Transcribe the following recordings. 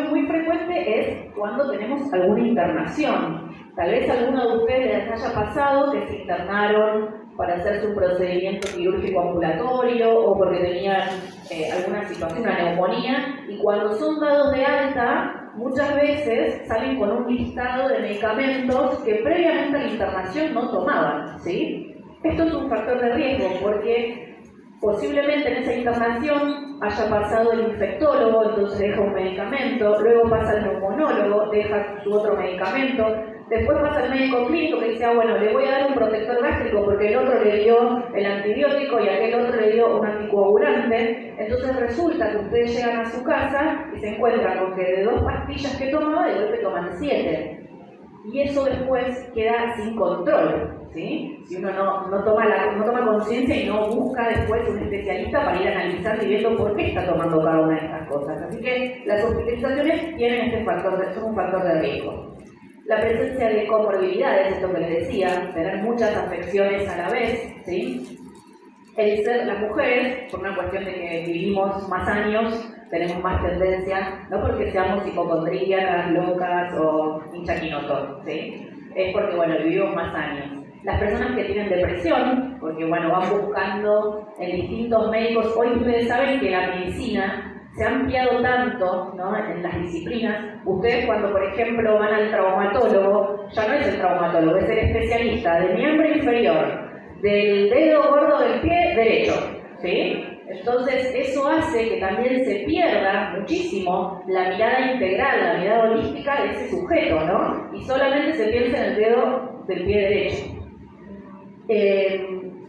Muy frecuente es cuando tenemos alguna internación. Tal vez alguno de ustedes les haya pasado que se internaron para hacerse un procedimiento quirúrgico ambulatorio o porque tenían alguna situación, una neumonía, y cuando son dados de alta, muchas veces salen con un listado de medicamentos que previamente a la internación no tomaban, ¿sí? Esto es un factor de riesgo porque posiblemente en esa internación haya pasado el infectólogo, entonces deja un medicamento, luego pasa el neumonólogo, deja su otro medicamento, después pasa el médico clínico que dice, bueno, le voy a dar un protector gástrico porque el otro le dio el antibiótico y aquel otro le dio un anticoagulante. Entonces resulta que ustedes llegan a su casa y se encuentran con que de 2 pastillas que tomaba, de golpe toman 7. Y eso después queda sin control, ¿sí? Si uno no toma conciencia y no busca después un especialista para ir analizando y viendo por qué está tomando cada una de estas cosas. Así que las hospitalizaciones tienen este factor, son un factor de riesgo. La presencia de comorbilidades, esto que les decía, tener muchas afecciones a la vez, ¿sí? El ser las mujeres, por una cuestión de que vivimos más años, tenemos más tendencia, no porque seamos hipocondríacas, locas o hinchaquinotos, ¿sí? Es porque, vivimos más años. Las personas que tienen depresión, porque, van buscando en distintos médicos, hoy ustedes saben que la medicina se ha ampliado tanto, ¿no?, en las disciplinas. Ustedes cuando, por ejemplo, van al traumatólogo, ya no es el traumatólogo, es el especialista del miembro inferior, del dedo gordo del pie derecho, ¿sí? Entonces, eso hace que también se pierda muchísimo la mirada integral, la mirada holística de ese sujeto, ¿no? Y solamente se piensa en el dedo del pie derecho.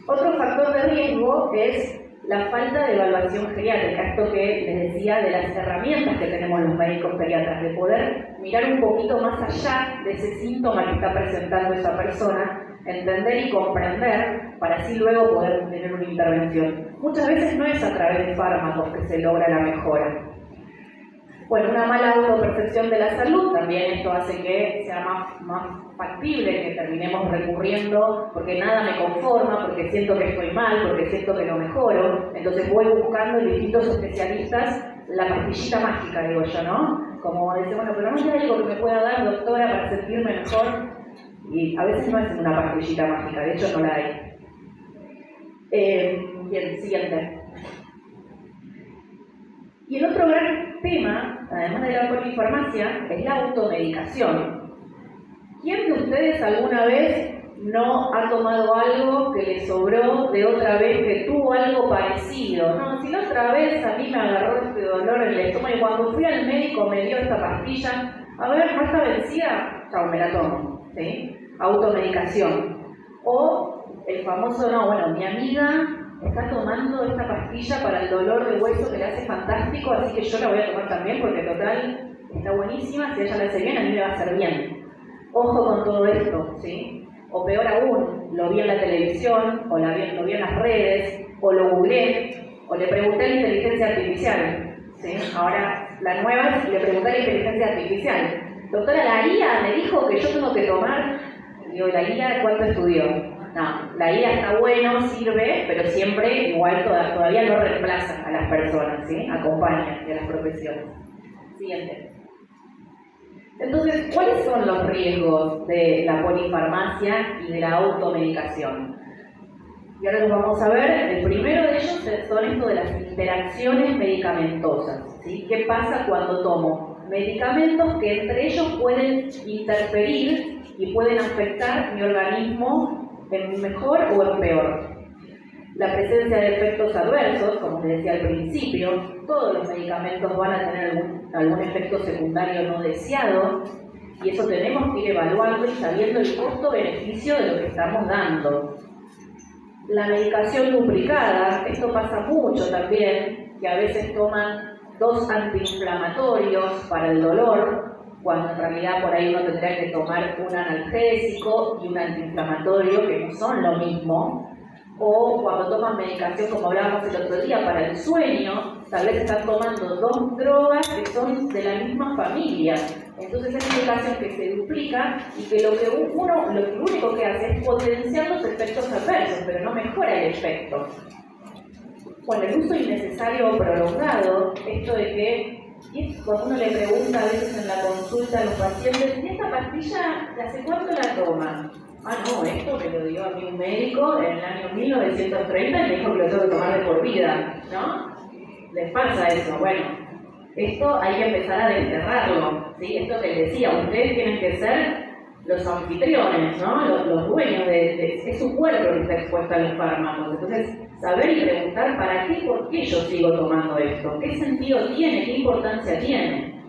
Otro factor de riesgo es la falta de evaluación geriátrica, esto que les decía de las herramientas que tenemos los médicos geriatras, de poder mirar un poquito más allá de ese síntoma que está presentando esa persona, entender y comprender para así luego poder tener una intervención. Muchas veces no es a través de fármacos que se logra la mejora. Una mala autopercepción de la salud, también esto hace que sea más factible que terminemos recurriendo porque nada me conforma, porque siento que estoy mal, porque siento que no mejoro. Entonces voy buscando en distintos especialistas la pastillita mágica, digo yo, ¿no? Como decir, pero no hay algo que me pueda dar, doctora, para sentirme mejor. Y a veces no es una pastillita mágica, de hecho no la hay. Bien, siguiente. Y el otro gran tema, además de la polifarmacia, es la automedicación. ¿Quién de ustedes alguna vez no ha tomado algo que le sobró de otra vez que tuvo algo parecido? No, si la otra vez a mí me agarró este dolor en el estómago y cuando fui al médico me dio esta pastilla, a ver, ¿no está vencida? Chao, me la tomo, ¿sí? Automedicación. O el famoso, mi amiga está tomando esta pastilla para el dolor de hueso que le hace fantástico, así que yo la voy a tomar también porque total está buenísima, si a ella le hace bien, a mí me va a hacer bien. Ojo con todo esto, ¿sí? O peor aún, lo vi en la televisión, o lo vi en las redes, o lo googleé, o le pregunté a la inteligencia artificial, ¿sí? Ahora, la nueva es le pregunté a la inteligencia artificial. Doctora, la IA me dijo que yo tengo que tomar, digo, ¿la IA cuánto estudió? No, la IA está bueno, sirve, pero siempre igual todavía no reemplaza a las personas, ¿sí? Acompaña a las profesiones. Siguiente. Entonces, ¿cuáles son los riesgos de la polifarmacia y de la automedicación? Y ahora los vamos a ver. El primero de ellos son esto de las interacciones medicamentosas, ¿sí? ¿Qué pasa cuando tomo medicamentos que entre ellos pueden interferir y pueden afectar mi organismo en mejor o en peor? La presencia de efectos adversos, como les decía al principio, todos los medicamentos van a tener algún efecto secundario no deseado, y eso tenemos que ir evaluando y sabiendo el costo-beneficio de lo que estamos dando. La medicación duplicada, esto pasa mucho también, que a veces toman 2 antiinflamatorios para el dolor, cuando en realidad por ahí uno tendría que tomar un analgésico y un antiinflamatorio, que no son lo mismo. O cuando toman medicación, como hablábamos el otro día, para el sueño, tal vez están tomando 2 drogas que son de la misma familia. Entonces es medicación que se duplica y que lo único que hace es potenciar los efectos adversos, pero no mejora el efecto. El uso innecesario o prolongado, esto de que Y es cuando uno le pregunta a veces en la consulta a los pacientes, ¿y esta pastilla hace cuánto la toma? Ah, no, esto me lo dio a mí un médico en el año 1930 y me dijo que lo tengo que tomar de por vida, ¿no? Les pasa eso. Bueno, esto hay que empezar a desterrarlo, ¿sí? Esto que les decía, ustedes tienen que ser los anfitriones, ¿no? Los dueños es su cuerpo que está expuesto a los fármacos. Entonces, saber y preguntar para qué, por qué yo sigo tomando esto, qué sentido tiene, qué importancia tiene.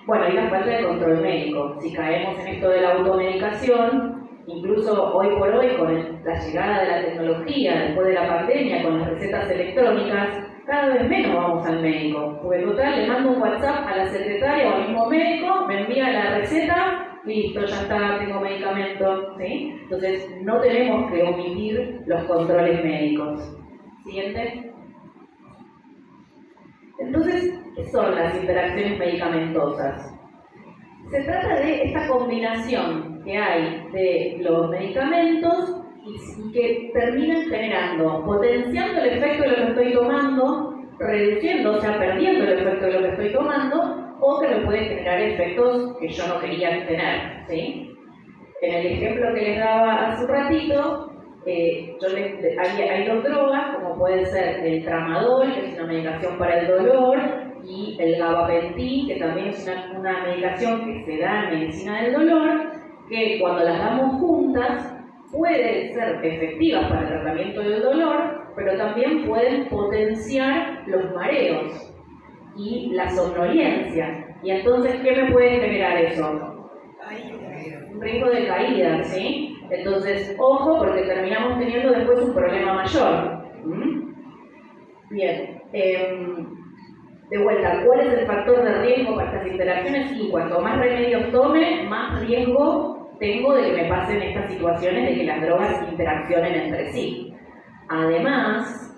Bueno, y la falta de control médico. Si caemos en esto de la automedicación, incluso hoy por hoy, con la llegada de la tecnología, después de la pandemia, con las recetas electrónicas, cada vez menos vamos al médico. Porque total, le mando un WhatsApp a la secretaria o al mismo médico, me envía la receta, listo, ya está, tengo medicamento, ¿sí? Entonces, no tenemos que omitir los controles médicos. Siguiente. Entonces, ¿qué son las interacciones medicamentosas? Se trata de esta combinación que hay de los medicamentos y que terminan generando, potenciando el efecto de lo que estoy tomando, reduciendo, o sea, perdiendo el efecto de lo que estoy tomando, o que me pueden generar efectos que yo no quería tener, ¿sí? En el ejemplo que les daba hace un ratito, hay dos drogas, como puede ser el tramadol, que es una medicación para el dolor, y el gabapentin, que también es una medicación que se da en medicina del dolor, que cuando las damos juntas pueden ser efectivas para el tratamiento del dolor, pero también pueden potenciar los mareos y la somnolencia. Y entonces, ¿qué me puede generar eso? Un riesgo de caída, ¿sí? Entonces, ojo, porque terminamos teniendo después un problema mayor. Bien. De vuelta, ¿cuál es el factor de riesgo para estas interacciones? Y cuanto más remedios tome, más riesgo tengo de que me pasen estas situaciones de que las drogas interaccionen entre sí. Además,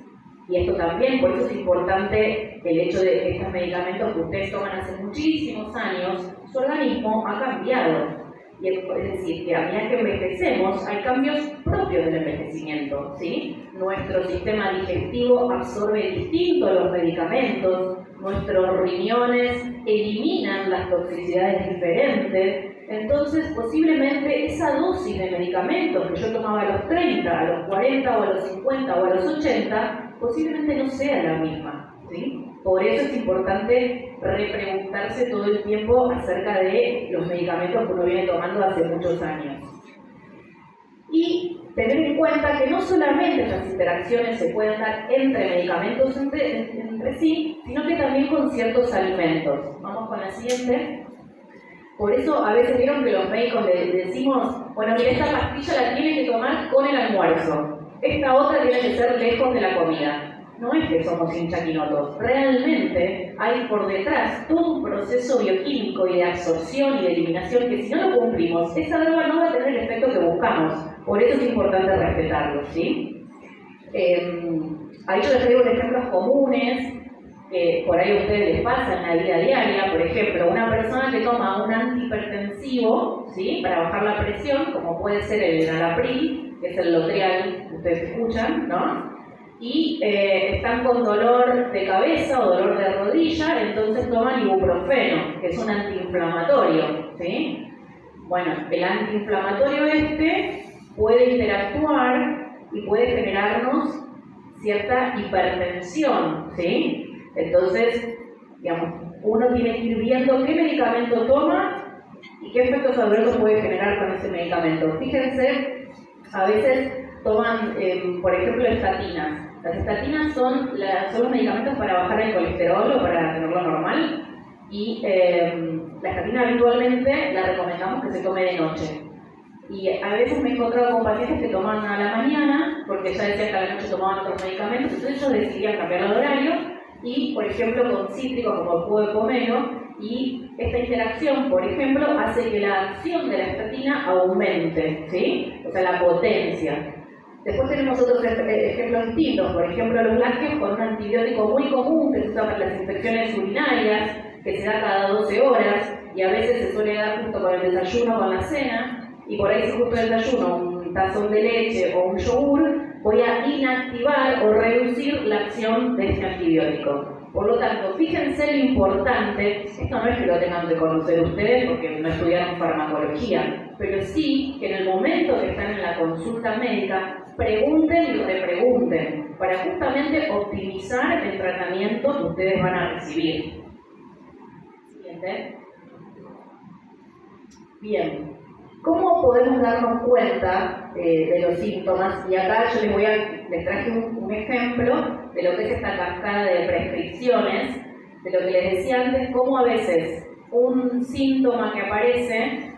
y esto también, por eso es importante el hecho de que estos medicamentos que ustedes toman hace muchísimos años, su organismo ha cambiado. Y es decir, que a medida que envejecemos, hay cambios propios del envejecimiento, ¿sí? Nuestro sistema digestivo absorbe distinto los medicamentos, nuestros riñones eliminan las toxicidades diferentes. Entonces, posiblemente esa dosis de medicamentos que yo tomaba a los 30, a los 40 o a los 50 o a los 80, posiblemente no sea la misma, ¿sí? Por eso es importante repreguntarse todo el tiempo acerca de los medicamentos que uno viene tomando hace muchos años. Y tener en cuenta que no solamente estas interacciones se pueden dar entre medicamentos entre sí, sino que también con ciertos alimentos. Vamos con la siguiente. Por eso a veces vieron que los médicos le decimos, bueno, mira, esta pastilla la tiene que tomar con el almuerzo, esta otra tiene que ser lejos de la comida. No es que somos hinchaquinotos, realmente hay por detrás todo un proceso bioquímico y de absorción y de eliminación que si no lo cumplimos, esa droga no va a tener el efecto que buscamos. Por eso es importante respetarlo, ¿sí? Ahí yo les traigo ejemplos comunes que por ahí a ustedes les pasa en la vida diaria. Por ejemplo, una persona que toma un antihipertensivo, ¿sí?, para bajar la presión, como puede ser el enalapril, que es el Lotrial que ustedes escuchan, ¿no? Y están con dolor de cabeza o dolor de rodilla, entonces toman ibuprofeno, que es un antiinflamatorio, ¿sí? Bueno, el antiinflamatorio puede interactuar y puede generarnos cierta hipertensión, ¿sí? Entonces, digamos, uno tiene que ir viendo qué medicamento toma y qué efectos adversos puede generar con ese medicamento. Fíjense, a veces toman, por ejemplo, estatinas. Las estatinas son los medicamentos para bajar el colesterol o para tenerlo normal. Y la estatina habitualmente la recomendamos que se tome de noche. Y a veces me he encontrado con pacientes que toman a la mañana, porque ya decía que a la noche tomaban otros medicamentos, entonces ellos decidían cambiar el horario y, por ejemplo, con cítricos como el jugo de pomelo, y esta interacción, por ejemplo, hace que la acción de la estatina aumente, ¿sí? O sea, la potencia. Después tenemos otros ejemplos distintos, por ejemplo, los lácteos con un antibiótico muy común que se usa para las infecciones urinarias, que se da cada 12 horas y a veces se suele dar justo con el desayuno o con la cena, y por ahí si justo el desayuno un tazón de leche o un yogur, voy a inactivar o reducir la acción de este antibiótico. Por lo tanto, fíjense lo importante, esto no es que lo tengan que conocer ustedes porque no estudiaron farmacología, pero sí que en el momento que están en la consulta médica, pregunten y repregunten para justamente optimizar el tratamiento que ustedes van a recibir. Siguiente. Bien. ¿Cómo podemos darnos cuenta de los síntomas? Y acá yo les traje un ejemplo de lo que es esta cascada de prescripciones, de lo que les decía antes, cómo a veces un síntoma que aparece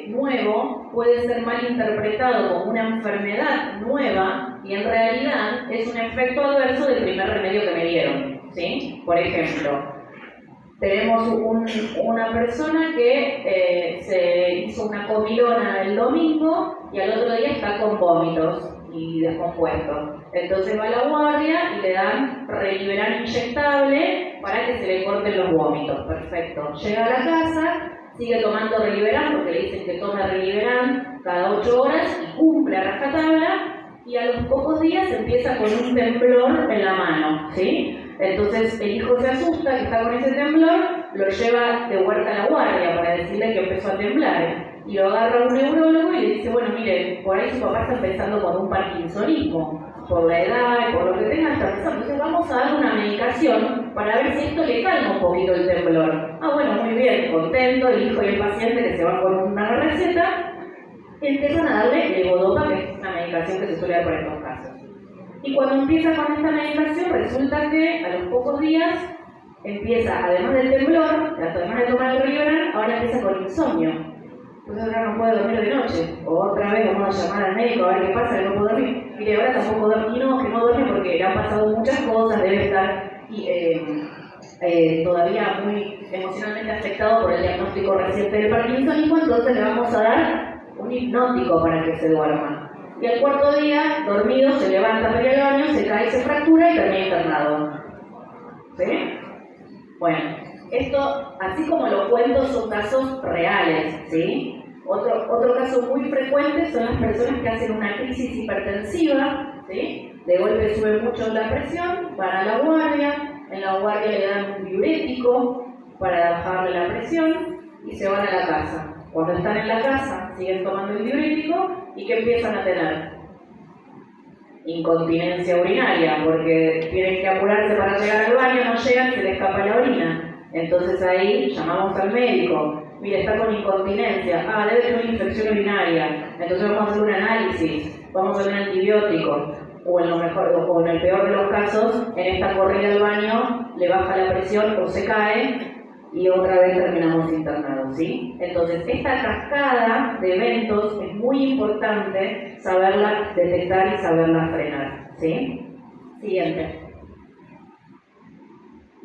nuevo puede ser mal interpretado como una enfermedad nueva y en realidad es un efecto adverso del primer remedio que me dieron, ¿sí? Por ejemplo, tenemos una persona que se hizo una comilona el domingo y al otro día está con vómitos y descompuesto. Entonces va a la guardia y le dan Reliberan inyectable para que se le corten los vómitos. Perfecto. Llega a la casa, sigue tomando Reliberan porque le dicen que tome Reliberan cada 8 horas y cumple a rajatabla y a los pocos días empieza con un temblor en la mano, ¿sí? Entonces el hijo se asusta que está con ese temblor, lo lleva de vuelta a la guardia para decirle que empezó a temblar. Y lo agarra un neurólogo y le dice, bueno, mire, por ahí su papá está empezando con un parkinsonismo, por la edad y por lo que tenga está empezando. Entonces vamos a dar una medicación para ver si esto le calma un poquito el temblor. Ah, bueno, muy bien, contento, el hijo y el paciente que se van con una receta, empiezan a darle levodopa, que es una medicación que se suele dar para estos casos. Y cuando empieza con esta medicación, resulta que a los pocos días empieza, además del temblor, además de tomar el Reliberan, ahora empieza con insomnio. Entonces ahora no puede dormir de noche. O otra vez vamos a llamar al médico a ver qué pasa, que no puedo dormir. Mire, ahora tampoco duerme, que no duerme porque le han pasado muchas cosas, debe estar todavía muy emocionalmente afectado por el diagnóstico reciente del parkinsonismo, entonces le vamos a dar un hipnótico para que se duerma. Y al cuarto día, dormido, se levanta para ir al baño, se cae, se fractura y termina internado. ¿Sí? Bueno, esto, así como lo cuento, son casos reales, ¿sí? Otro caso muy frecuente son las personas que hacen una crisis hipertensiva, ¿sí? De golpe sube mucho la presión, van a la guardia, en la guardia le dan un diurético para bajarle la presión y se van a la casa. Cuando están en la casa, siguen tomando el diurético y ¿qué empiezan a tener? Incontinencia urinaria, porque tienen que apurarse para llegar al baño, no llegan, se les escapa la orina. Entonces ahí llamamos al médico, mire, está con incontinencia, debe tener una infección urinaria, entonces vamos a hacer un análisis, vamos a hacer un antibiótico, o en el peor de los casos, en esta corrida al baño le baja la presión o se cae y otra vez terminamos internados, ¿sí? Entonces, esta cascada de eventos es muy importante saberla detectar y saberla frenar, ¿sí? Siguiente.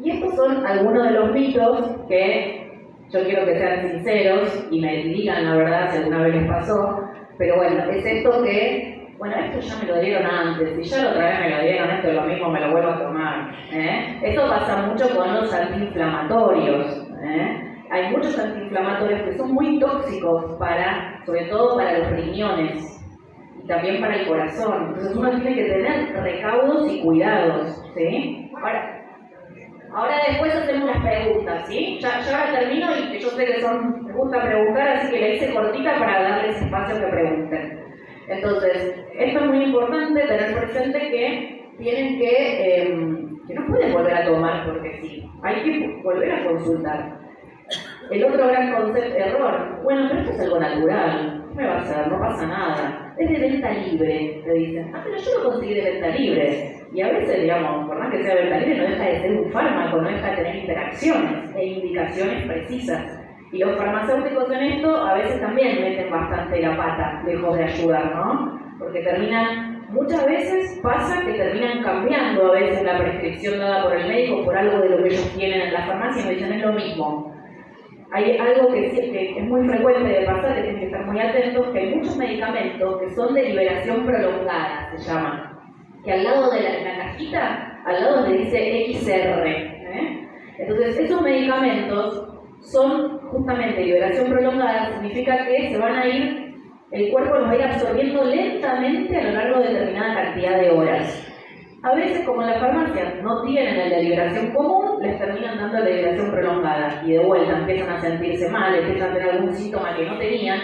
Y estos son algunos de los mitos que yo quiero que sean sinceros y me digan la verdad si alguna vez les pasó, pero bueno, es esto que, bueno, esto ya me lo dieron antes, y ya la otra vez me lo dieron, esto es lo mismo, me lo vuelvo a tomar. Esto pasa mucho con los antiinflamatorios. Hay muchos antiinflamatorios que son muy tóxicos sobre todo para los riñones y también para el corazón. Entonces uno tiene que tener recaudos y cuidados, ¿sí? Ahora después hacemos las preguntas, ¿sí? Ya ahora termino y yo sé que me gusta preguntar, así que la hice cortita para darles espacio que pregunten. Entonces, esto es muy importante, tener presente que tienen que no pueden volver a tomar porque sí, hay que volver a consultar. El otro gran error, bueno, pero esto es algo natural, ¿qué me va a hacer? No pasa nada. Es de venta libre, te dicen. Pero yo lo conseguí de venta libre. Y a veces, digamos, por más que sea venta libre, no deja de ser un fármaco, no deja de tener interacciones e indicaciones precisas. Y los farmacéuticos en esto a veces también meten bastante la pata, lejos de ayudar, ¿no? Porque muchas veces pasa que terminan cambiando a veces la prescripción dada por el médico por algo de lo que ellos tienen en la farmacia y me dicen es lo mismo. Hay algo que es muy frecuente de pasar, que tienen que estar muy atentos, que hay muchos medicamentos que son de liberación prolongada, se llaman. Que al lado de la cajita, al lado le dice XR. Entonces, esos medicamentos son justamente liberación prolongada, significa que se van a ir, el cuerpo los va a ir absorbiendo lentamente a lo largo de determinada cantidad de horas. A veces, como en la farmacia no tienen el de liberación común, les terminan dando la liberación prolongada y de vuelta empiezan a sentirse mal, empiezan a tener algún síntoma que no tenían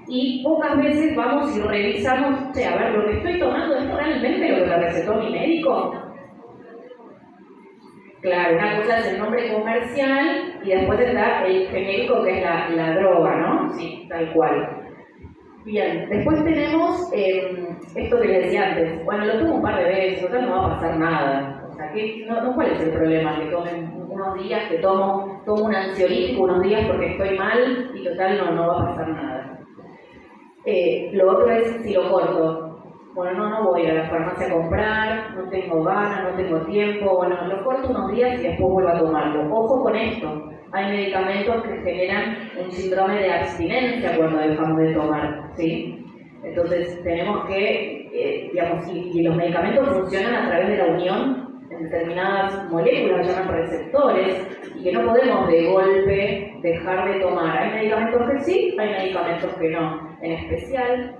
y pocas veces vamos y revisamos, o sea, a ver, lo que estoy tomando es realmente lo que me recetó mi médico. Claro, una cosa es el nombre comercial y después está el genérico que es la droga, ¿no? Sí, tal cual. Bien, después tenemos esto que les decía antes. Bueno, lo tomo un par de veces, total no va a pasar nada. O sea, ¿cuál es el problema? Que tomen unos días, que tomo un ansiolítico unos días porque estoy mal y total no va a pasar nada. Lo otro es si lo corto. Bueno, no voy a la farmacia a comprar, no tengo ganas, no tengo tiempo. Bueno, lo corto unos días y después vuelvo a tomarlo. Ojo con esto. Hay medicamentos que generan un síndrome de abstinencia cuando dejamos de tomar, ¿sí? Entonces tenemos que, y los medicamentos funcionan a través de la unión en determinadas moléculas que llaman receptores y que no podemos de golpe dejar de tomar. Hay medicamentos que sí, hay medicamentos que no. En especial,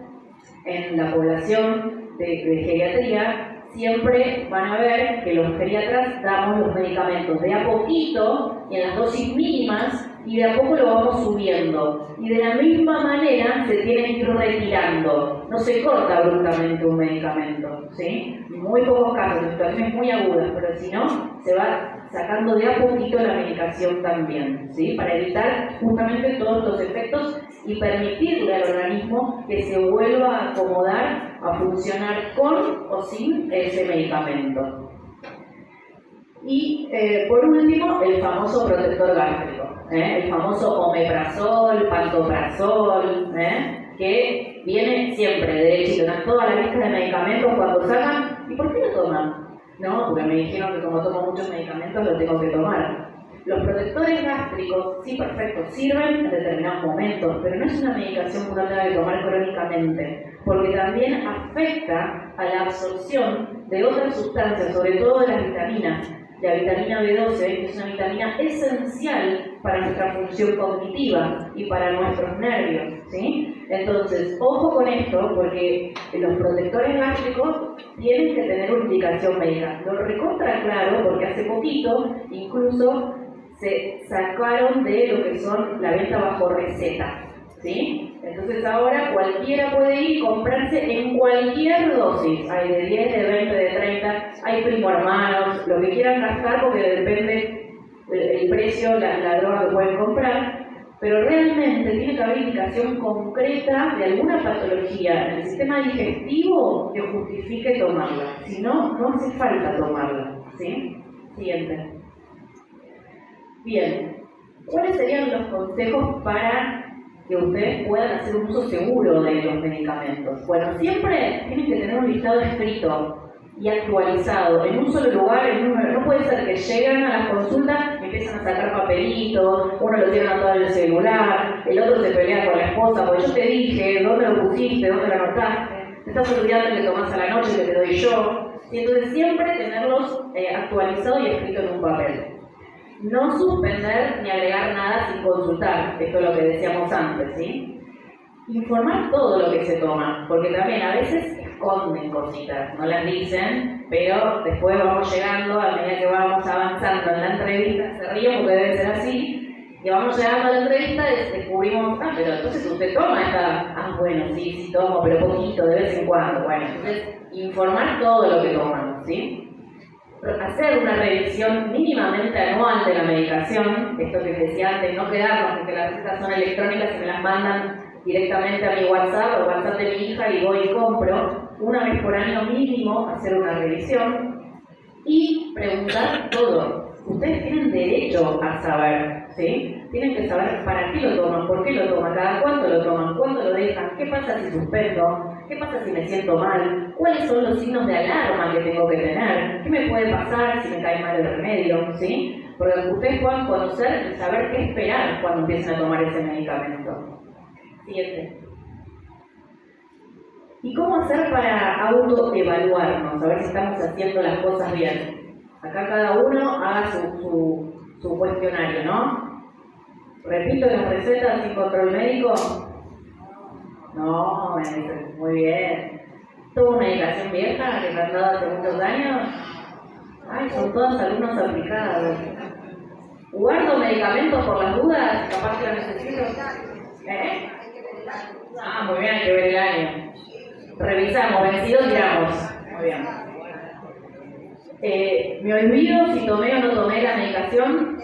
en la población de geriatría, siempre van a ver que los geriatras damos los medicamentos de a poquito y en las dosis mínimas y de a poco lo vamos subiendo. Y de la misma manera se tiene que ir retirando. No se corta abruptamente un medicamento, ¿sí? En muy pocos casos, en situaciones muy agudas, pero si no, se va sacando de a poquito la medicación también, ¿sí? Para evitar justamente todos los efectos y permitirle al organismo que se vuelva a acomodar a funcionar con o sin ese medicamento. Y por último, el famoso protector gástrico, el famoso omeprazol, pantoprazol, que viene siempre derechito, en toda la lista de medicamentos cuando sacan. ¿Y por qué lo toman? No, porque me dijeron que como tomo muchos medicamentos lo tengo que tomar. Los protectores gástricos, sí, perfecto, sirven en determinados momentos, pero no es una medicación que uno tenga que tomar crónicamente, porque también afecta a la absorción de otras sustancias, sobre todo de las vitaminas. La vitamina B12 es una vitamina esencial para nuestra función cognitiva y para nuestros nervios, ¿sí? Entonces, ojo con esto, porque los protectores gástricos tienen que tener una indicación médica. Lo recontra claro, porque hace poquito incluso se sacaron de lo que son la venta bajo receta, ¿sí? Entonces ahora cualquiera puede ir y comprarse en cualquier dosis. Hay de 10, de 20, de 30, hay primo hermanos, lo que quieran gastar porque depende el precio, la droga que pueden comprar. Pero realmente tiene que haber indicación concreta de alguna patología en el sistema digestivo que justifique tomarla. Si no, no hace falta tomarla, ¿sí? Siguiente. Bien, ¿cuáles serían los consejos para que ustedes puedan hacer un uso seguro de los medicamentos? Bueno, siempre tienen que tener un listado escrito y actualizado en un solo lugar. No puede ser que llegan a las consultas y empiezan a sacar papelitos, uno lo tiene anotado en el celular, el otro se pelea con la esposa, porque yo te dije, ¿dónde lo pusiste? ¿Dónde lo anotaste? Te estás olvidando que tomás a la noche que te doy yo. Y entonces siempre tenerlos actualizados y escritos en un papel. No suspender ni agregar nada sin consultar, esto es lo que decíamos antes, ¿sí? Informar todo lo que se toma, porque también a veces esconden cositas, no las dicen, pero después vamos llegando, a medida que vamos avanzando en la entrevista, se ríen porque debe ser así, y vamos llegando a la entrevista y descubrimos, pero entonces usted toma esta, bueno, sí tomo, pero poquito, de vez en cuando. Bueno, entonces informar todo lo que tomamos, ¿sí? Hacer una revisión mínimamente anual de la medicación, esto que decía antes, no quedarnos porque las recetas son electrónicas y me las mandan directamente a mi WhatsApp o WhatsApp de mi hija y voy y compro. Una vez por año mínimo hacer una revisión y preguntar todo. Ustedes tienen derecho a saber, ¿sí? Tienen que saber para qué lo toman, por qué lo toman, cada cuánto lo toman, cuándo lo dejan, qué pasa si suspendo, qué pasa si me siento mal, cuáles son los signos de alarma que tengo que tener, qué me puede pasar si me cae mal el remedio, ¿sí? Porque ustedes puedan conocer y saber qué esperar cuando empiecen a tomar ese medicamento. Siguiente. ¿Y cómo hacer para autoevaluarnos? A ver si estamos haciendo las cosas bien. Acá cada uno haga su cuestionario, ¿no? ¿Repito las recetas sin control médico? No, me dicen, muy bien. toda medicación vieja que me han dado hace muchos años. Ay, son todos alumnos aplicados. Guardo medicamentos por las dudas, capaz que lo necesito. ¿Eh? Ah, muy bien, hay que ver el año. Revisamos, vencidos, tiramos. Muy bien. ¿Me olvido si tomé o no tomé la medicación?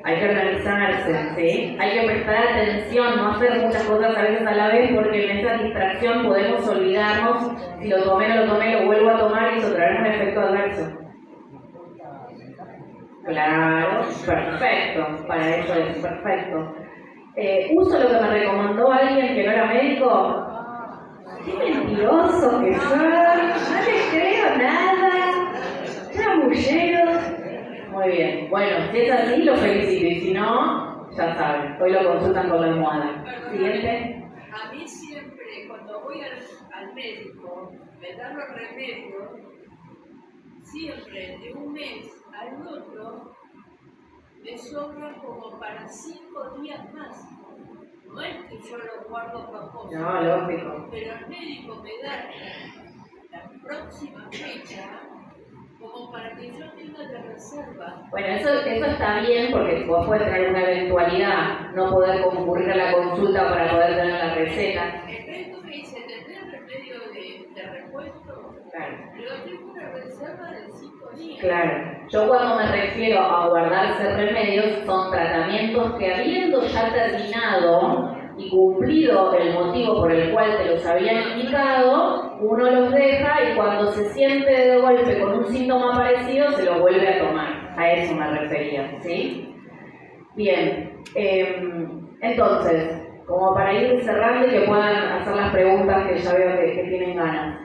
Hay que organizarse, ¿sí? Hay que prestar atención, no hacer muchas cosas a veces a la vez, porque en esa distracción podemos olvidarnos. Si lo tomé, no lo tomé, lo vuelvo a tomar y eso traerá un efecto adverso. Claro, perfecto, para eso es perfecto. ¿Uso lo que me recomendó alguien que no era médico? ¡Qué mentiroso que son! No les creo nada. ¡Chamulleros! Muy bien. Bueno, si es así, lo felicito. Y si no, ya saben. Hoy lo consultan con la almohada. Siguiente. A mí siempre, cuando voy al médico, me dan los remedios, siempre de un mes al otro, me sobra como para 5 días más. No es que yo lo guardo a propósito. No, lógico. Pero el médico me da la próxima fecha como para que yo tenga de reserva. Bueno, eso está bien porque vos puedes tener una eventualidad, no poder concurrir a la consulta para poder tener la receta. El médico me dice, ¿tendrás remedio de repuesto? Claro. Pero tengo una reserva de 5 días. Claro. Yo cuando me refiero a guardarse remedios, son tratamientos que habiendo ya terminado y cumplido el motivo por el cual te los habían indicado, uno los deja y cuando se siente de golpe con un síntoma parecido, se los vuelve a tomar. A eso me refería, ¿sí? Bien, entonces, como para ir cerrando y que puedan hacer las preguntas que ya veo que tienen ganas.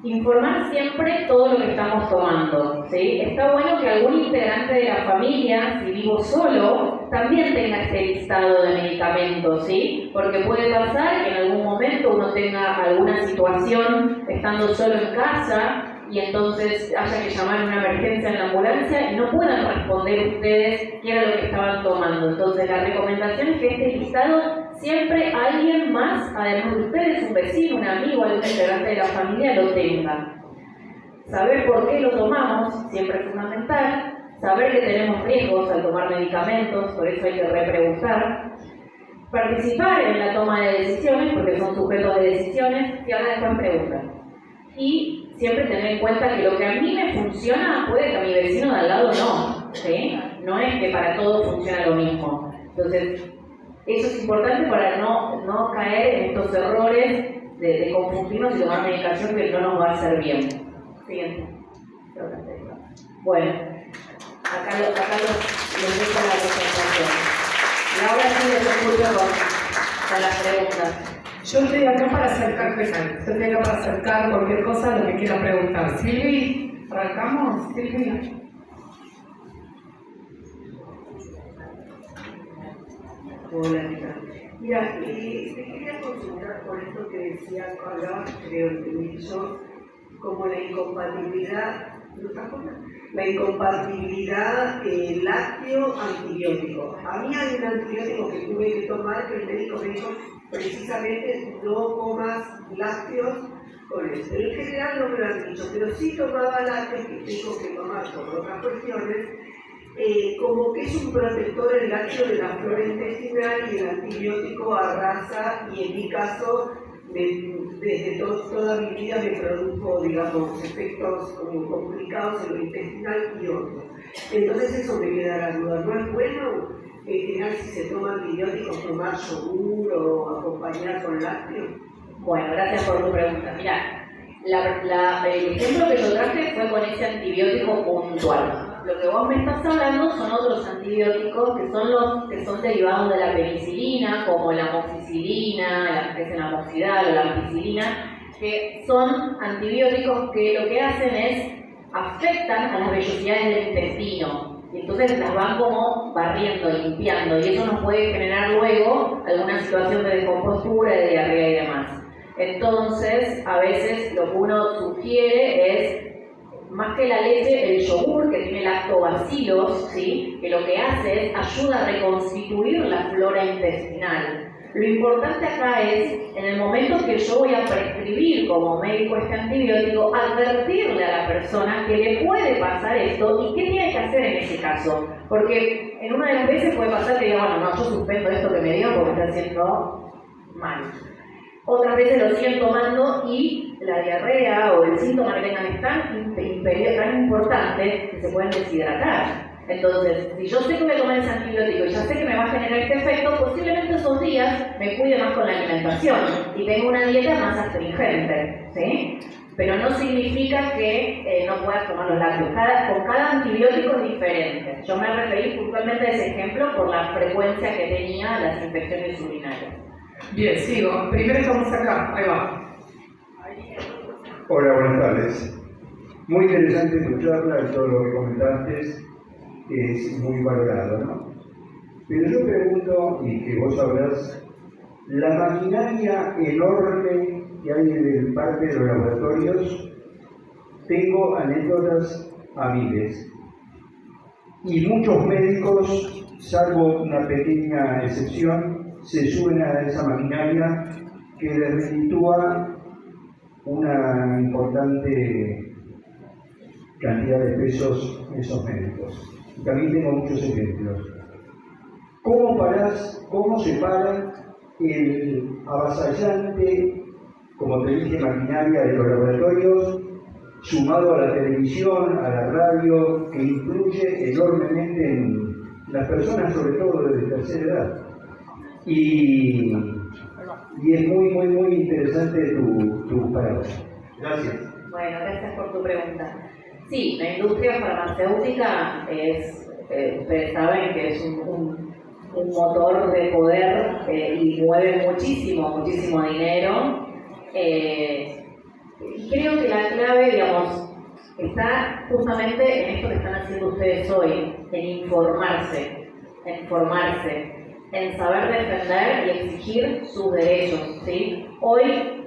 Informar siempre todo lo que estamos tomando, ¿sí? Está bueno que algún integrante de la familia, si vivo solo, también tenga este listado de medicamentos, ¿sí? Porque puede pasar que en algún momento uno tenga alguna situación estando solo en casa y entonces haya que llamar a una emergencia en la ambulancia y no puedan responder ustedes qué era lo que estaban tomando. Entonces la recomendación es que este listado siempre alguien más, además de ustedes, un vecino, un amigo, algún integrante de la familia, lo tenga. Saber por qué lo tomamos siempre es fundamental. Saber que tenemos riesgos al tomar medicamentos, por eso hay que repreguntar. Participar en la toma de decisiones, porque son sujetos de decisiones, y ahora después preguntan. Y siempre tener en cuenta que lo que a mí me funciona puede que a mi vecino de al lado no, ¿sí? No es que para todos funciona lo mismo. Entonces, eso es importante para no caer en estos errores de confundirnos y tomar medicación que no nos va a hacer bien. Siguiente. Bueno, acá les dejo la presentación. Y ahora sí les escucho con las preguntas. Yo estoy acá para acercar penal. Yo estoy acá para acercar cualquier cosa a lo que quiera preguntar. Silvi, ¿arrancamos? Silvi. Hola, mira, te quería consultar por esto que decía, hablabas, creo que yo, como la incompatibilidad lácteo-antibiótico. A mí hay un antibiótico que tuve que tomar que el médico me dijo precisamente no comas lácteos con eso. En general no me lo han dicho, pero sí tomaba lácteos que tengo que tomar por otras cuestiones. Como que es un protector el lácteo de la flora intestinal y el antibiótico arrasa, y en mi caso, desde toda mi vida me produjo, digamos, efectos como complicados en lo intestinal y otros. Entonces eso me queda la duda. ¿No es bueno, en general, si se toma antibióticos, tomar yogur o acompañar con lácteo? Bueno, gracias por tu pregunta. Mira, el ejemplo que yo traje fue con ese antibiótico puntual. Lo que vos me estás hablando son otros antibióticos que son los que son derivados de la penicilina, como la amoxicilina, que es la amoxidal o la ampicilina, que son antibióticos que lo que hacen es afectan a las vellosidades del intestino. Y entonces las van como barriendo, limpiando, y eso nos puede generar luego alguna situación de descompostura, de diarrea y demás. Entonces, a veces lo que uno sugiere es, más que la leche, el yogur, que tiene lactobacilos, ¿sí? Que lo que hace es ayuda a reconstituir la flora intestinal. Lo importante acá es, en el momento que yo voy a prescribir como médico este antibiótico, advertirle a la persona que le puede pasar esto y qué tiene que hacer en ese caso. Porque en una de las veces puede pasar que diga, bueno, no, yo suspendo esto que me dio porque está haciendo mal. Otras veces lo siguen tomando y la diarrea o el síntoma que tengan es tan importante que se pueden deshidratar. Entonces, si yo sé que voy a tomar ese antibiótico y ya sé que me va a generar este efecto, posiblemente esos días me cuide más con la alimentación y tengo una dieta más astringente, ¿sí? Pero no significa que no puedas tomar los lácteos. Con cada antibiótico es diferente. Yo me referí puntualmente a ese ejemplo por la frecuencia que tenía las infecciones urinarias. Bien, sigo. Primero estamos acá. Ahí va. Hola, buenas tardes. Muy interesante tu charla y todo lo que comentaste es muy valorado, ¿no? Pero yo pregunto, y que vos sabrás, la maquinaria enorme que hay en parte de los laboratorios, tengo anécdotas a miles. Y muchos médicos, salvo una pequeña excepción, se suben a esa maquinaria que les reditúa una importante cantidad de pesos a esos médicos. Y también tengo muchos ejemplos. ¿Cómo se para el avasallante, como te dije, maquinaria de los laboratorios, sumado a la televisión, a la radio, que influye enormemente en las personas, sobre todo de tercera edad? Y es muy interesante tu palabra. Gracias. Bueno, gracias por tu pregunta. Sí, la industria farmacéutica ustedes saben que es un motor de poder y mueve muchísimo dinero. Y creo que la clave, digamos, está justamente en esto que están haciendo ustedes hoy, en informarse, en saber defender y exigir sus derechos, ¿sí? Hoy,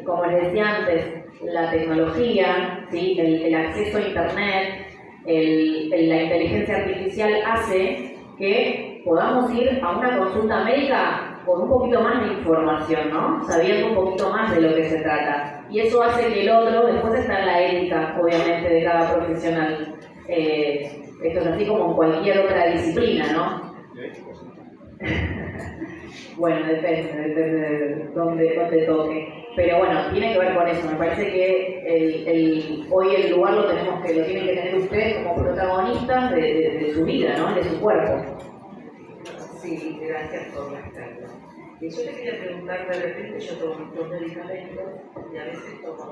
como les decía antes, la tecnología, ¿sí? el acceso a internet, la inteligencia artificial hace que podamos ir a una consulta médica con un poquito más de información, ¿no? Sabiendo un poquito más de lo que se trata. Y eso hace que el otro, después está en la ética, obviamente, de cada profesional. Esto es así como en cualquier otra disciplina, ¿no? Bueno, depende de dónde toque. Pero bueno, tiene que ver con eso. Me parece que hoy el lugar lo tienen que tener ustedes como protagonistas de su vida, ¿no? De su cuerpo. Sí, gracias por la charla. Yo te quería preguntar, de repente yo tomo dos medicamentos y a veces tomo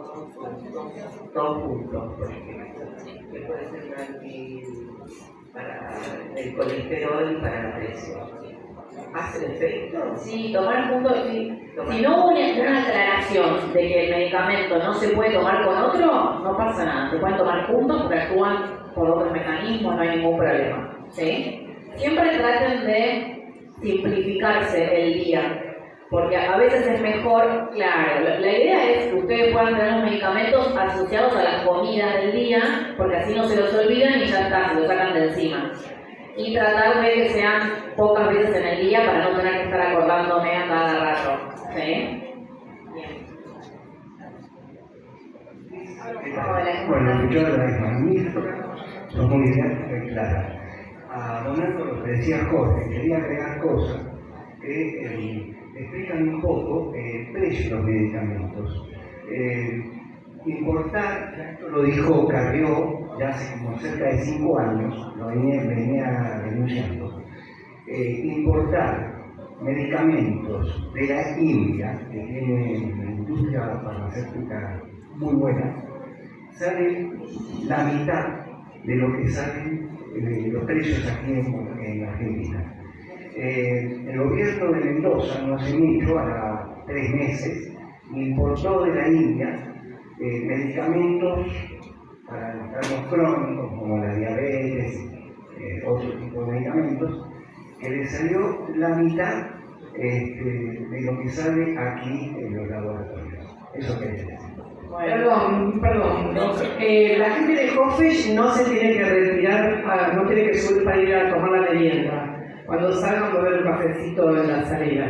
dos juntos, por ejemplo, que puede ser para el colesterol y para la presión. ¿Hace efecto? Sí, tomar juntos, sí. Si no hubo una aclaración de que el medicamento no se puede tomar con otro, no pasa nada. Se pueden tomar juntos porque actúan por otros mecanismos, no hay ningún problema, ¿sí? Siempre traten de simplificarse el día, porque a veces es mejor, claro, la idea es que ustedes puedan tener los medicamentos asociados a las comidas del día, porque así no se los olvidan y ya está, se los sacan de encima. Y tratar de que sean pocas veces en el día para no tener que estar acordándome a cada rato, ¿sí? Bueno, yo la magnífica, son muy bien claras. A Donato lo que decía Jorge, quería agregar cosas que explican un poco el precio de los medicamentos. Importar, esto lo dijo Carrió ya hace como cerca de 5 años, lo venía denunciando. Importar medicamentos de la India, que tiene una industria farmacéutica muy buena, sale la mitad de lo que salen los precios aquí en Argentina. El gobierno de Mendoza, no hace mucho, a 3 meses, importó de la India medicamentos para enfermos crónicos como la diabetes, otro tipo de medicamentos, que le salió la mitad de lo que sale aquí en los laboratorios. Eso quería decir. Perdón. La gente de Hoffish no se tiene que retirar, no tiene que subir para ir a tomar la merienda. Cuando salgan, beber un cafecito en la salida.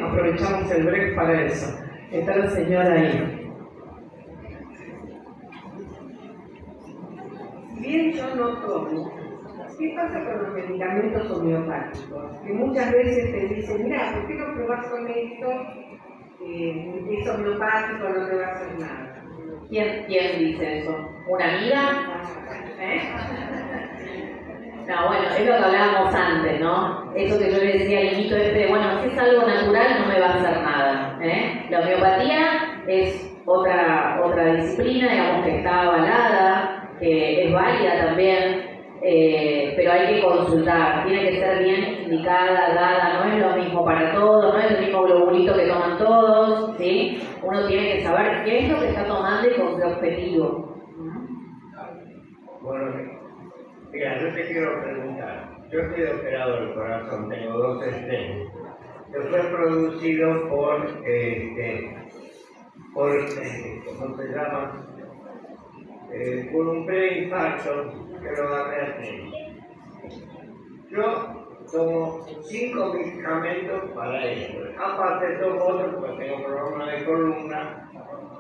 Aprovechamos el break para eso. Está la señora ahí. Si bien yo no tomo, ¿qué pasa con los medicamentos homeopáticos? Que muchas veces te dicen, mira, ¿por qué no probás con esto? Es homeopático, no te va a hacer nada. ¿Quién dice eso? ¿Una amiga? No, bueno, es lo que hablábamos antes, ¿no? Eso que yo le decía al niñito bueno, si es algo natural no me va a hacer nada. La homeopatía es otra disciplina, digamos, que está avalada, que es válida también, pero hay que consultar, tiene que ser bien indicada, dada, no es lo mismo para todos, no es el mismo globulito que toman todos, ¿sí? Uno tiene que saber qué es lo que está tomando y con qué objetivo. Bueno, mira, yo te quiero preguntar, yo estoy operado del corazón, tengo 2 stents, que fue producido por ¿cómo se llama? Por un preinfarto que lo agarré a tiempo. Yo tomo 5 medicamentos para eso. Aparte tomo otros porque tengo problemas de columna,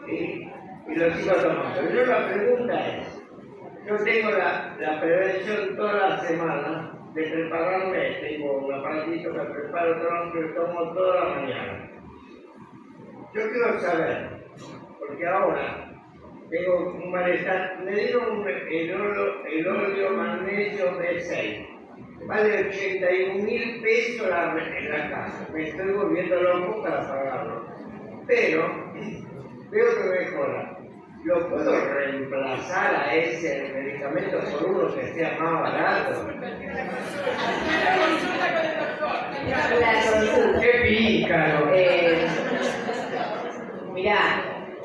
¿sí? Y lo sigo tomando. Pero la pregunta es, yo tengo la prevención toda la semana de prepararme, tengo un aparatito que preparo todo, que tomo toda la mañana. Yo quiero saber, porque ahora tengo un malestar, me dieron el óleo magnesio B6, vale 81.000 pesos en la casa, me estoy volviendo loco para pagarlo, pero veo que mejora. ¿Lo puedo reemplazar a ese medicamento por uno que sea más barato? ¡Qué pícaro! Mirá,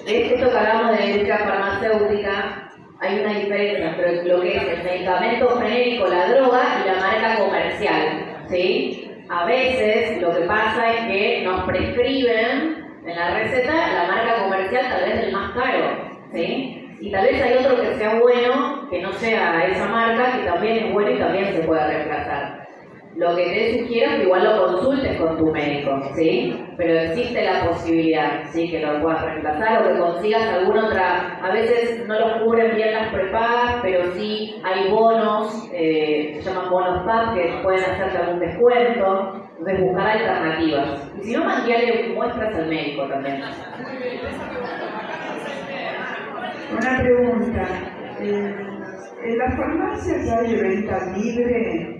esto que hablamos de la industria farmacéutica, hay una diferencia entre lo que es el medicamento genérico, la droga y la marca comercial, ¿sí? A veces lo que pasa es que nos prescriben en la receta la marca comercial, tal vez el más caro, ¿sí? Y tal vez hay otro que sea bueno, que no sea esa marca, que también es bueno y también se puede reemplazar. Lo que te sugiero es que igual lo consultes con tu médico, ¿sí? Pero existe la posibilidad, ¿sí? Que lo puedas reemplazar o que consigas alguna otra. A veces no los cubren bien las prepagas, pero sí hay bonos, se llaman bonos PAP, que pueden hacerte algún descuento. Entonces buscar alternativas. Y si no, mandarle muestras al médico también. Una pregunta. En las farmacias hay venta libre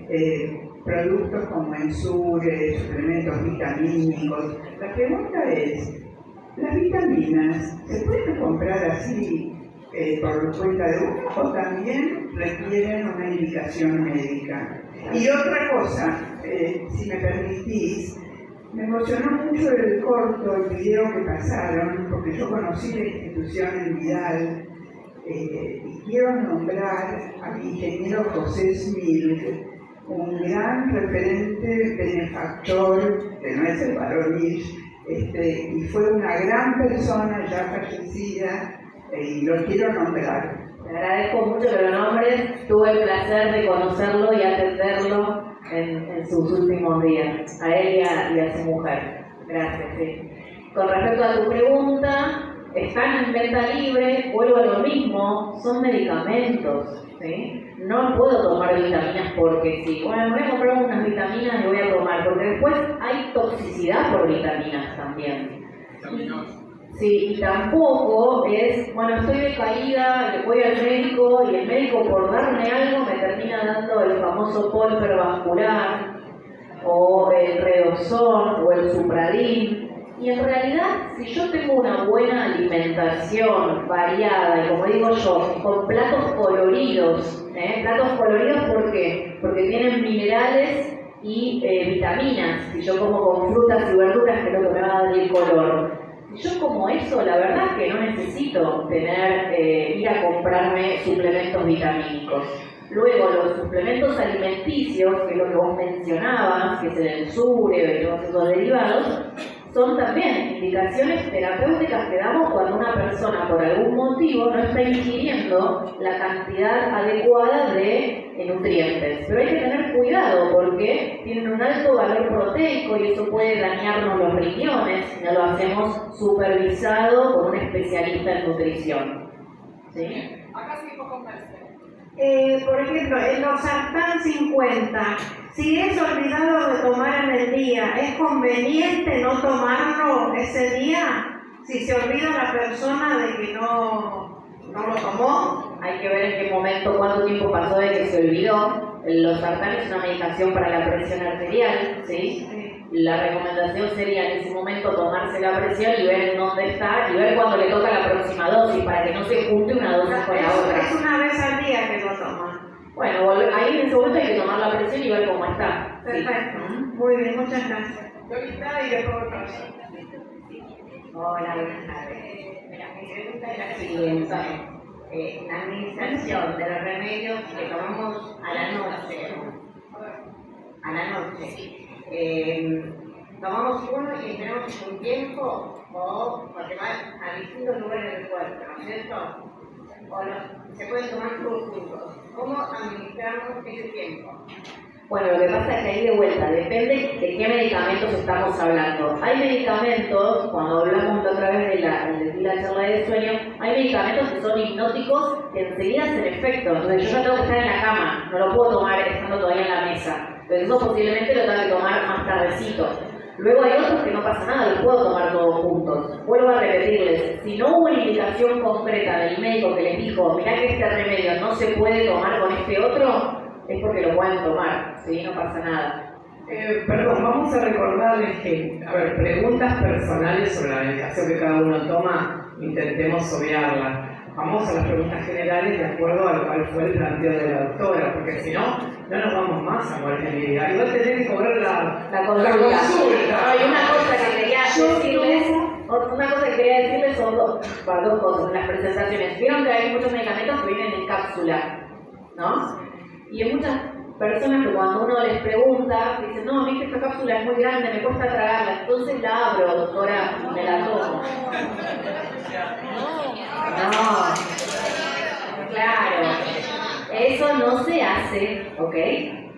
productos como ensures, suplementos vitamínicos. La pregunta es, ¿las vitaminas se pueden comprar así por cuenta de uno o también requieren una indicación médica? Y otra cosa, si me permitís, me emocionó mucho el corto, el video que pasaron, porque yo conocí la institución en Vidal y quiero nombrar al ingeniero José Smil, un gran referente benefactor de nuestro Baronich, y fue una gran persona ya fallecida y lo quiero nombrar. Te agradezco mucho que lo nombres, tuve el placer de conocerlo y atenderlo en sus últimos días, a él y a su mujer. Gracias, sí. Con respecto a tu pregunta, están en venta libre, vuelvo a lo mismo, son medicamentos, ¿sí? No puedo tomar vitaminas porque sí. Bueno, me voy a comprar unas vitaminas y voy a tomar, porque después hay toxicidad por vitaminas también. Sí, y tampoco es, bueno, estoy decaída, le voy al médico y el médico por darme algo me termina dando el famoso polper vascular o el Redoxon o el Supradin. Y en realidad, si yo tengo una buena alimentación variada, y como digo yo, con platos coloridos, ¿por qué? Porque tienen minerales y vitaminas. Si yo como con frutas y verduras, que es lo que me va a dar el color. Si yo como eso, la verdad es que no necesito ir a comprarme suplementos vitamínicos. Luego, los suplementos alimenticios, que es lo que vos mencionabas, que es el ensure y todos esos derivados, son también indicaciones terapéuticas que damos cuando una persona por algún motivo no está ingiriendo la cantidad adecuada de nutrientes. Pero hay que tener cuidado porque tienen un alto valor proteico y eso puede dañarnos los riñones si no lo hacemos supervisado por un especialista en nutrición. ¿Sí? Acá sí poco más. Por ejemplo, en los Sartán 50, si es olvidado de tomar en el día, ¿es conveniente no tomarlo ese día? Si se olvida la persona de que no lo tomó. Hay que ver en qué momento, cuánto tiempo pasó de que se olvidó. Los Sartán es una medicación para la presión arterial, ¿sí? La recomendación sería en ese momento tomarse la presión y ver en dónde está y ver cuándo le toca la próxima dosis para que no se junte una dosis con la otra. Es una vez al día que lo toma. Bueno, ahí en ese momento hay que tomar la presión y ver cómo está. Perfecto. Muy bien, muchas gracias. Ahorita y después otra. Hola, buenas tardes. Mira, mi pregunta es la siguiente. La administración de los remedios que tomamos a la noche, tomamos uno y esperamos un tiempo o porque van a distintos lugares del cuerpo, ¿no es cierto? O se pueden tomar todos juntos. ¿Cómo administramos ese tiempo? Bueno, lo que pasa es que ahí de vuelta, depende de qué medicamentos estamos hablando. Hay medicamentos, cuando hablamos otra vez de la charla de sueño, hay medicamentos que son hipnóticos que enseguida hacen efecto. Entonces yo no tengo que estar en la cama, no lo puedo tomar estando todavía en la mesa. Entonces eso posiblemente lo tengo que tomar más tardecito. Luego hay otros que no pasa nada, los puedo tomar todos juntos. Vuelvo a repetirles, si no hubo una indicación concreta del médico que les dijo, mirá que este remedio no se puede tomar con este otro, es porque lo pueden tomar, ¿sí? No pasa nada. Perdón, vamos a recordarles que, preguntas personales sobre la medicación que cada uno toma, intentemos obviarlas. Vamos a las preguntas generales de acuerdo a cuál fue el planteo de la doctora, porque si no, no nos vamos más a muerte individual. Y va a tener que cobrar la consulta. Hay una cosa que quería decirles son dos cosas en las presentaciones. Vieron que hay muchos medicamentos que vienen en cápsula, ¿no? Y hay muchas personas que cuando uno les pregunta, dicen, no, a mí esta cápsula es muy grande, me cuesta tragarla, entonces la abro, doctora, y me la tomo. No, claro, eso no se hace, ¿ok?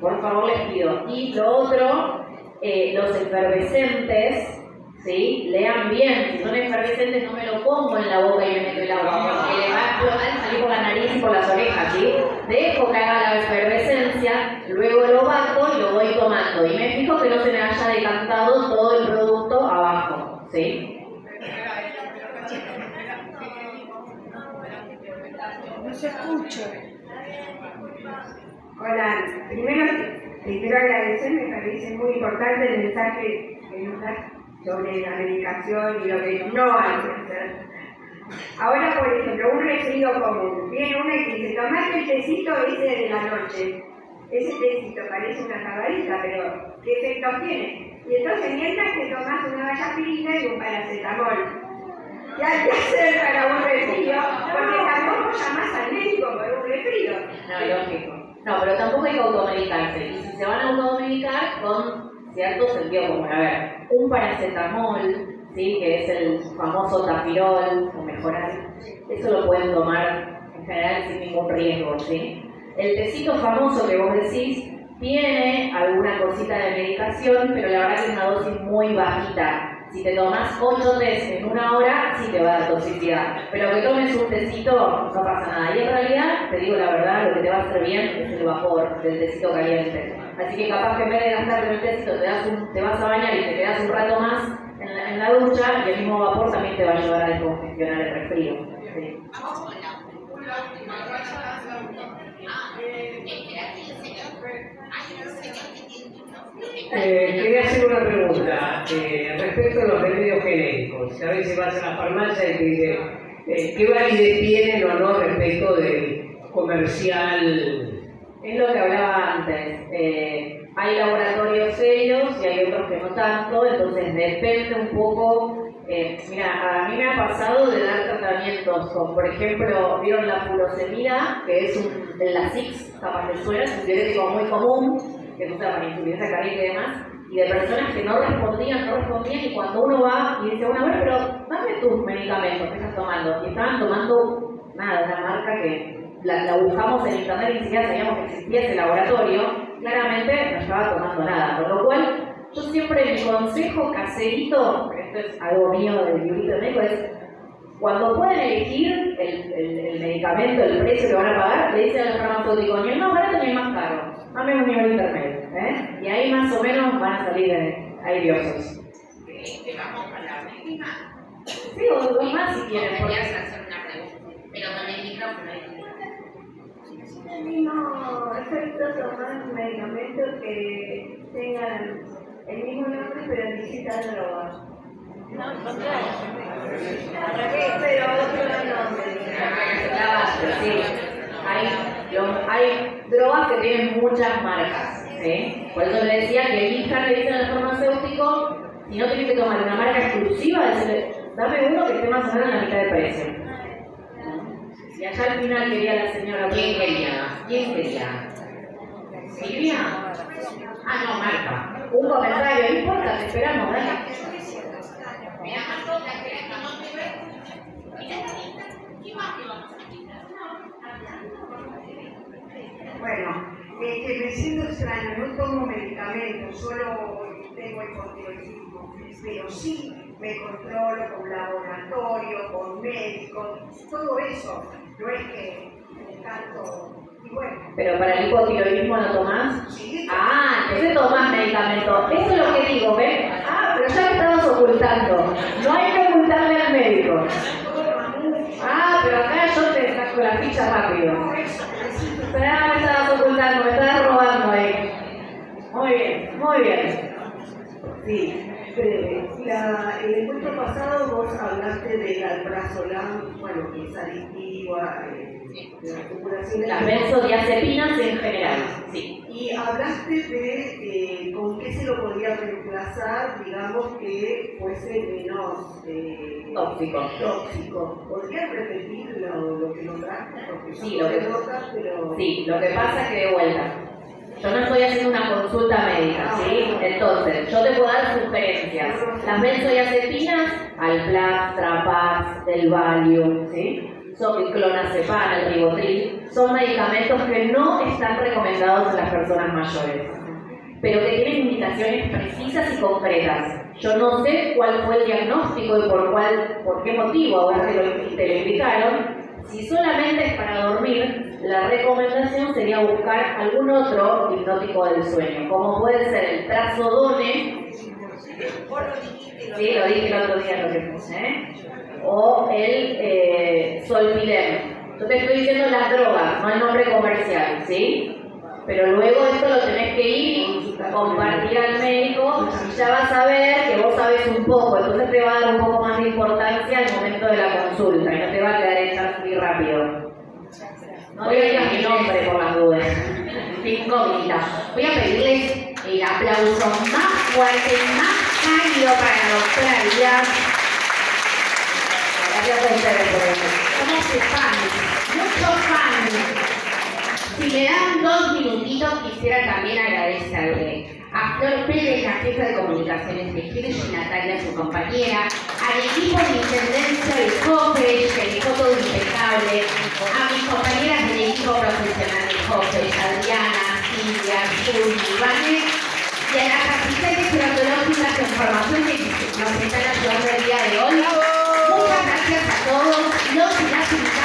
Por favor les pido. Y lo otro, los efervescentes, ¿sí? Lean bien, si son efervescentes no me lo pongo en la boca y me meto el agua, porque le va a explotar, salir por la nariz y por las orejas, ¿sí? Dejo que haga la efervescencia, luego lo bato y lo voy tomando. Y me fijo que no se me haya decantado todo el producto abajo, ¿sí? No se escucha. Hola, primero te quiero agradecer, me parece muy importante el mensaje que nos das sobre la medicación y lo que no hay que hacer. Ahora, por ejemplo, un resfrío común. Viene uno y dice, tomate el tecito ese de la noche. Ese tecito parece una cabalita, pero ¿qué efecto tiene? Y entonces mientras que tomas una aspirina y un paracetamol. ¿Qué hay que hacer para un resfrío? Porque tampoco llamas al médico por un resfrío. No, lógico. No, pero tampoco hay que automedicarse. Y si se van a automedicar, con cierto sentido común. A ver, un paracetamol, ¿sí? Que es el famoso Tafirol o Mejoral, eso lo pueden tomar en general sin ningún riesgo, ¿sí? El tecito famoso que vos decís tiene alguna cosita de medicación, pero la verdad que es una dosis muy bajita. Si te tomas 8 tés en una hora, sí te va a dar toxicidad. Pero que tomes un tecito, no pasa nada. Y en realidad, te digo la verdad, lo que te va a hacer bien es el vapor del tecito caliente. Así que capaz que en vez de gastarte en el tecito, te vas a bañar y te quedas un rato más en la ducha, y el mismo vapor también te va a ayudar a descongestionar el resfrío. ¿Sí? Quería hacer una pregunta respecto a los remedios genéricos. A veces vas a la farmacia y te dice ¿qué validez tienen o no respecto del comercial? Es lo que hablaba antes. Hay laboratorios serios y hay otros que no tanto, entonces depende un poco. Mira, a mí me ha pasado de dar tratamientos con, por ejemplo, vieron la furosemida, que es la Six, capaz de suena, es un diurético muy común, que se usa para insuficiencia cardíaca y demás, y y de personas que no respondían, y cuando uno va y dice, bueno, a ver, pero dame tus medicamentos que estás tomando. Y estaban tomando nada, una marca que la buscamos en internet y ni siquiera sabíamos que existía ese laboratorio, claramente no estaba tomando nada. Por lo cual, yo siempre mi consejo caserito, esto es algo mío del librito de médico, es cuando pueden elegir el medicamento, el precio que van a pagar, le dicen al farmacéutico, ni el más barato ni el más caro, dame un nivel intermedio. Y ahí más o menos van a salir airiosos. Vamos con la última. Sí, o dos más si quieren. Podrías hacer una pregunta, pero con el micrófono. ¿Es el mismo efecto tomar medicamentos que tengan el mismo nombre pero en distintas drogas? No, al contrario. Al revés, pero otro nombre. Sí. Hay drogas que tienen muchas marcas. ¿Sí? Por eso le decía que elijan, le dicen al farmacéutico, si no tienen que tomar una marca exclusiva, decirle, dame uno que esté más o menos en la mitad de precio. Y allá al final quería la señora. ¿Quién quería? ¿Silvia? Ah, no, Marta. Un comentario, no importa, te esperamos, dale. Mira, Marta, la que le estamos viendo. ¿Qué más te vamos a quitar? Bueno, que me siento extraño, no tomo medicamentos, solo tengo hipotiroidismo, pero sí me controlo con laboratorio, con médicos, todo eso, no es que me tanto. Y bueno. Pero para el hipotiroidismo no tomás. Sí. Entonces tomás medicamento. Eso es lo que digo, ¿ves? Pero ya me estabas ocultando. No hay que ocultarle al médico. Pero acá yo te saco la ficha rápido. Pero me estabas ocultando, me estabas robando ahí. Muy bien. Sí, el encuentro pasado vos hablaste del alprazolam, bueno, que es adictiva, de la acumulación de Las benzodiazepinas en general, sí. Y hablaste de con qué se lo podía reemplazar, digamos que fuese menos tóxico. ¿Podrías repetir lo que nombraste? Sí, lo que pasa es que de vuelta, yo no estoy haciendo una consulta médica, ¿sí? Entonces, yo te puedo dar sugerencias. Las benzodiazepinas, Alplax, Trapax, del Valium, ¿sí? El clonazepam, el ribotril, son medicamentos que no están recomendados en las personas mayores, pero que tienen indicaciones precisas y concretas. Yo no sé cuál fue el diagnóstico y por qué motivo ahora te lo indicaron. Si solamente es para dormir, la recomendación sería buscar algún otro hipnótico del sueño, como puede ser el trazodone, sí, lo dije el otro día lo que puse, o el solpidem. Yo te estoy diciendo las drogas, no el nombre comercial, ¿sí? Pero luego esto lo tenés que ir y compartir al médico y ya vas a ver que vos sabés un poco, entonces te va a dar un poco más de importancia al momento de la consulta y no te va a quedar echar muy rápido. No digas mi nombre por las dudas. Incógnita. Voy a pedirles el aplauso más fuerte y más cálido para la doctora Díaz. Gracias a ustedes por eso. Somos fans, muchos fans. Si me dan 2 minutitos, quisiera también agradecerle a Flor Pérez, la jefa de comunicaciones de Hirsch, y Natalia, su compañera, al equipo de intendencia de Hofresh, que dejó todo impecable, a mis compañeras del equipo profesional de Hofresh, Adriana, Silvia, Juli, Ivane, y a las asistentes gerontológicas de información que nos están ayudando el día de hoy. Muchas gracias a todos los y las